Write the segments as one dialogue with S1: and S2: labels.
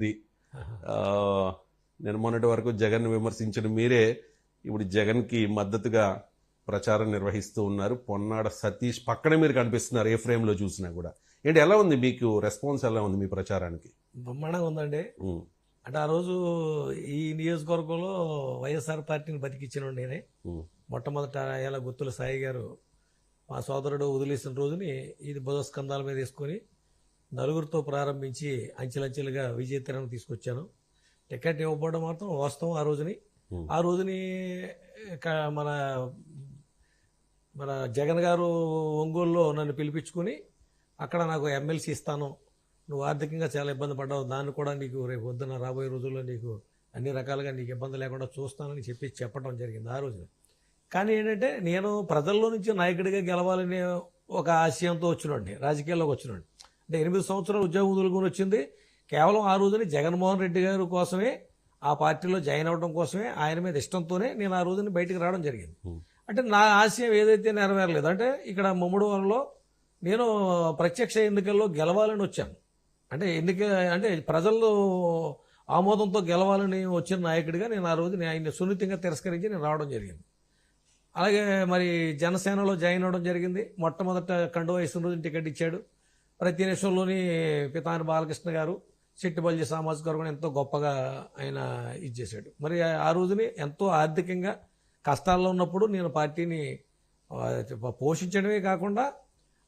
S1: ఇది ఆ, నేను మొన్నటి వరకు జగన్ విమర్శించిన మీరే ఇప్పుడు జగన్కి మద్దతుగా ప్రచారం నిర్వహిస్తూ ఉన్నారు. పొన్నాడ సతీష్ పక్కనే మీరు కనిపిస్తున్నారు ఏ ఫ్రేమ్లో చూసినా కూడా. ఏంటి, ఎలా ఉంది మీకు రెస్పాన్స్, ఎలా ఉంది మీ ప్రచారానికి?
S2: బ్రహ్మాండంగా ఉందండి.
S1: ఉమ్,
S2: అంటే ఆ రోజు ఈ నియోజకవర్గంలో వైఎస్ఆర్ పార్టీని బతికించిన నేనే.
S1: ఉమ్,
S2: మొట్టమొదట ఇలా గుత్తుల సాయి గారు మా సోదరుడు వదిలేసిన రోజుని ఇది బుధస్కంధాల మీద వేసుకొని నలుగురితో ప్రారంభించి అంచెలంచెలుగా విజయతీరాన్ని తీసుకొచ్చాను. టికెట్ ఇవ్వబడడం మాత్రం వాస్తవం. ఆ రోజుని మన మన జగన్ గారు ఒంగోలులో నన్ను పిలిపించుకుని అక్కడ నాకు ఎమ్మెల్సీ ఇస్తాను, నువ్వు ఆర్థికంగా చాలా ఇబ్బంది పడ్డావు, దాన్ని కూడా నీకు రేపు పొద్దున రాబోయే రోజుల్లో నీకు అన్ని రకాలుగా నీకు ఇబ్బంది లేకుండా చూస్తానని చెప్పడం జరిగింది ఆ రోజున. కానీ ఏంటంటే నేను ప్రజల్లో నుంచి నాయకుడిగా గెలవాలనే ఒక ఆశయంతో వచ్చినండి, రాజకీయాల్లోకి వచ్చినండి. అంటే 8 సంవత్సరాలు ఉద్యోగం వదులుకొని వచ్చింది కేవలం ఆ రోజుని జగన్మోహన్ రెడ్డి గారి కోసమే, ఆ పార్టీలో జాయిన్ అవ్వడం కోసమే, ఆయన మీద ఇష్టంతోనే నేను ఆ రోజుని బయటికి రావడం జరిగింది. అంటే నా ఆశయం ఏదైతే నెరవేరలేదు, అంటే ఇక్కడ ముమ్మడివరంలో నేను ప్రత్యక్ష ఎన్నికల్లో గెలవాలని వచ్చాను. అంటే ప్రజల్లో ఆమోదంతో గెలవాలని వచ్చిన నాయకుడిగా నేను ఆ రోజు ఆయన్ని సున్నితంగా తిరస్కరించి నేను రావడం జరిగింది. అలాగే మరి జనసేనలో జాయిన్ అవ్వడం జరిగింది. మొట్టమొదట కండువా వేసిన రోజున టికెట్ ఇచ్చాడు. ప్రతి నిమిషంలోని పితాని బాలకృష్ణ గారు చెట్టుబల్లి సామాజిక వర్గం ఎంతో గొప్పగా ఆయన ఇచ్చేశాడు. మరి ఆ రోజుని ఎంతో ఆర్థికంగా కష్టాల్లో ఉన్నప్పుడు నేను పార్టీని పోషించడమే కాకుండా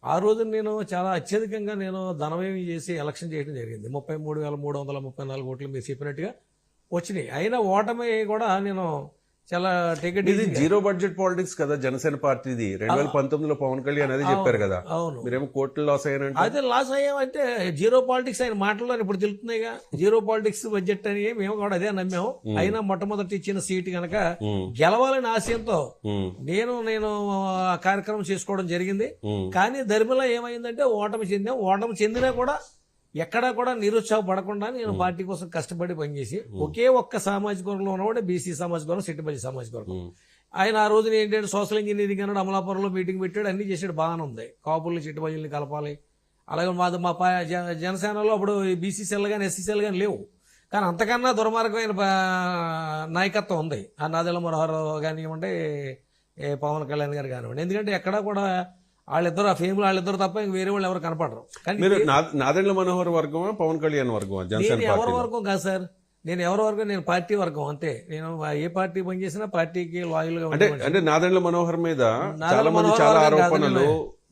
S2: ఆ రోజు నేను చాలా అత్యధికంగా నేను ధనవ్యయం చేసి ఎలక్షన్ చేయడం జరిగింది. 33,334 ఓట్లు మీరు చెప్పినట్టుగా వచ్చినాయి. అయినా ఓటమి కూడా నేను చాలా టికెట్
S1: ఇది జీరో బడ్జెట్ పాలిటిక్స్ కదా జనసేన పార్టీది. 2019లో పవన్ కళ్యాణ్ అదే చెప్పారు కదా.
S2: అవును,
S1: మీరేమో కోట్లు లాస్ అయ్యానంటే.
S2: అదే లాస్ అయ్యామంటే జీరో పాలిటిక్స్ ఆయన మాటల్లో ఇప్పుడు తెలుస్తున్నాయిగా. జీరో పాలిటిక్స్ బడ్జెట్ అని మేము కూడా అదే నమ్మాము. అయినా మొట్టమొదటి ఇచ్చిన సీటు కనుక గెలవాలని ఆశయంతో నేను ఆ కార్యక్రమం చేసుకోవడం జరిగింది. కానీ ధర్మిలా ఏమైందంటే ఓటమి చెందినా కూడా ఎక్కడా కూడా నిరుత్సాహపడకుండా నేను పార్టీ కోసం కష్టపడి పనిచేసి ఒకే ఒక్క సామాజిక వర్గంలో ఉన్నవాడే బీసీ సామాజిక వర్గం, సిట్టిపల్లి సామాజిక వర్గం. ఆయన ఆ రోజున ఏంటంటే సోషల్ ఇంజనీరింగ్ అన్నాడు, అమలాపురంలో మీటింగ్ పెట్టాడు, అన్ని చేసాడు, బాగానే ఉంది. కాపుల్ని చిట్టుపల్లిని కలపాలి. అలాగే మా జనసేనలో అప్పుడు బీసీ సెల్ కానీ ఎస్సీ సెల్ కానీ లేవు. కానీ అంతకన్నా దుర్మార్గమైన నాయకత్వం ఉంది. ఆ నాదెళ్ల మనోహర్ కానివ్వండి, పవన్ కళ్యాణ్ గారు కానివ్వండి. ఎందుకంటే ఎక్కడా కూడా వాళ్ళిద్దరు ఆ ఫేమ్ వాళ్ళిద్దరు తప్ప ఇంక వేరే వాళ్ళు ఎవరు కనపడరు. కానీ
S1: మీరు నాదెండ్ల మనోహర్ వర్గమా పవన్ కళ్యాణ్ వర్గమా?
S2: నేను ఎవరి వర్గం కాదు సార్, నేను ఎవరి వర్గం, నేను పార్టీ వర్గం అంతే. నేను ఏ పార్టీ పనిచేసినా పార్టీకి లాయల్ గా
S1: అంటే నాదెండ్ల మనోహర్ మీద చాలా మంది చాలా ఆరోపణలు